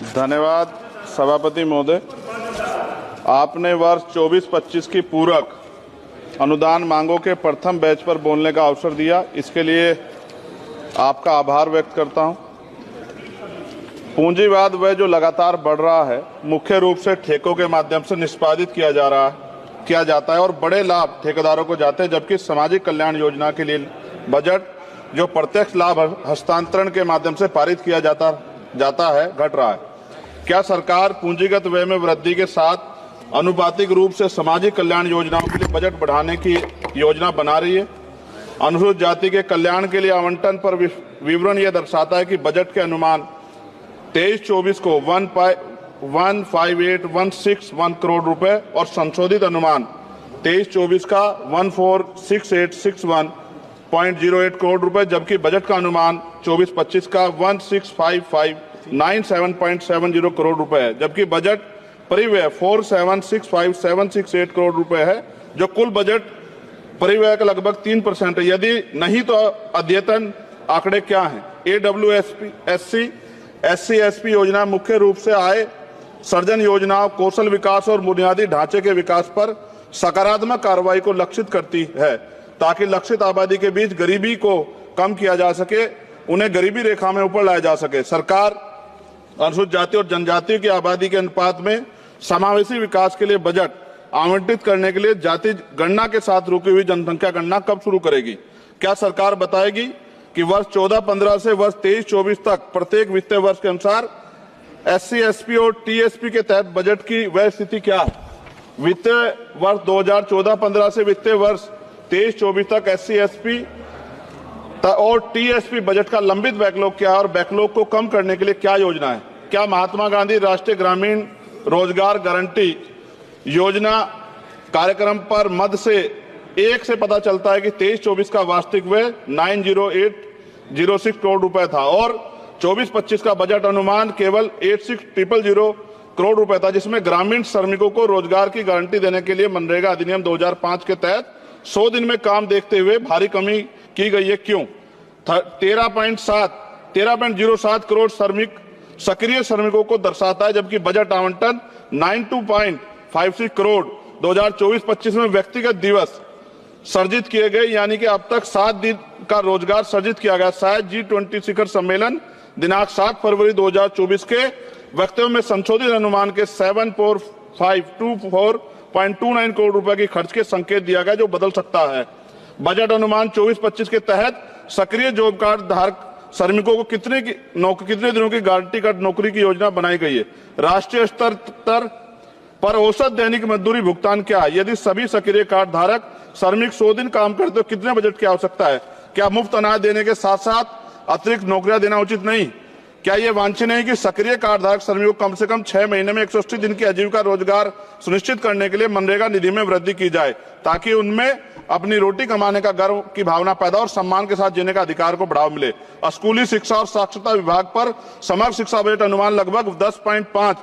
धन्यवाद सभापति महोदय। आपने वर्ष 24-25 की पूरक अनुदान मांगों के प्रथम बैच पर बोलने का अवसर दिया, इसके लिए आपका आभार व्यक्त करता हूं। पूंजीवाद वह जो लगातार बढ़ रहा है, मुख्य रूप से ठेकों के माध्यम से निष्पादित किया जाता है और बड़े लाभ ठेकेदारों को जाते हैं, जबकि सामाजिक कल्याण योजना के लिए बजट जो प्रत्यक्ष लाभ हस्तांतरण के माध्यम से पारित किया जाता है घट रहा है। क्या सरकार पूंजीगत व्यय में वृद्धि के साथ अनुपातिक रूप से सामाजिक कल्याण योजनाओं के लिए बजट बढ़ाने की योजना बना रही है? अनुसूचित जाति के कल्याण के लिए आवंटन पर विवरण यह दर्शाता है कि बजट के अनुमान 23-24 को 158,161 करोड़ रुपए और संशोधित अनुमान 23-24 का 146861.08 करोड़ रुपए, जबकि बजट का अनुमान 24-25 का 165597.70 करोड़ रुपए है, जबकि बजट परिव्यय 4765,768 करोड़ रुपए है, जो कुल बजट परिव्यय का लगभग 3% है। यदि नहीं तो अद्यतन आंकड़े क्या हैं? AWSP योजना मुख्य रूप से आय सर्जन योजनाओं, कौशल विकास और बुनियादी ढांचे के विकास पर सकारात्मक कार्रवाई को लक्षित करती है, ताकि लक्षित आबादी के बीच गरीबी को कम किया जा सके, उन्हें गरीबी रेखा में ऊपर लाया जा सके। सरकार अनुसूचित जाति और जनजाति की आबादी के अनुपात में समावेशी विकास के लिए बजट आवंटित करने के लिए जाति गणना के साथ रुकी हुई जनसंख्या गणना कब शुरू करेगी? क्या सरकार बताएगी कि वर्ष 14-15 से वर्ष 23-24 तक प्रत्येक वित्तीय वर्ष के अनुसार SC, SP और TSP के तहत बजट की वह स्थिति क्या है? वित्तीय वर्ष 2014-15 से वित्तीय वर्ष 23-24 तक SC, SP और TSP बजट का लंबित बैकलॉग क्या है और बैकलॉग को कम करने के लिए क्या योजना है? क्या महात्मा गांधी राष्ट्रीय ग्रामीण रोजगार गारंटी योजना कार्यक्रम पर मद से 1 से पता चलता है कि 23-24 का वास्तविक व्यय 90806 करोड़ रुपए था और 24-25 का बजट अनुमान केवल 86,000 करोड़ रुपए था, जिसमें ग्रामीण श्रमिकों को रोजगार की गारंटी देने के लिए मनरेगा अधिनियम 2005 के तहत 100 दिन में काम देखते हुए भारी कमी की गई है। क्यों? 13.07 करोड़ सक्रिय श्रमिकों को दर्शाता है, जबकि बजट आवंटन 92.56 करोड़ 2024-25 में व्यक्तिगत दिवस सर्जित किए गए, यानी कि अब तक 7 दिन का रोजगार सर्जित किया गया। शायद G20 शिखर सम्मेलन दिनांक 7 फरवरी 2024 के वक्तव्य में संशोधित अनुमान के 74524.29 करोड़ रुपए की खर्च के संकेत दिया गया, जो बदल सकता है। बजट अनुमान 24-25 के तहत सक्रिय जॉब कार्ड धारक श्रमिकों को कितने दिनों की गारंटी कार्ड नौकरी की योजना बनाई गई है? राष्ट्रीय स्तर पर औसत दैनिक मजदूरी भुगतान क्या है? यदि सभी सक्रिय कार्ड धारक श्रमिक 100 दिन काम करते तो कितने बजट की आवश्यकता है? क्या मुफ्त अनाज देने के साथ साथ अतिरिक्त नौकरियां देना उचित नहीं? क्या यह वांछनीय नहीं कि सक्रिय कार्ड धारक श्रमिकों को कम से कम 6 महीने में 180 दिन की आजीविका रोजगार सुनिश्चित करने के लिए मनरेगा निधि में वृद्धि की जाए, ताकि उनमें अपनी रोटी कमाने का गर्व की भावना पैदा और सम्मान के साथ जीने का अधिकार को बढ़ावा मिले? स्कूली शिक्षा और साक्षरता विभाग पर समग्र शिक्षा बजट अनुमान लगभग 10.5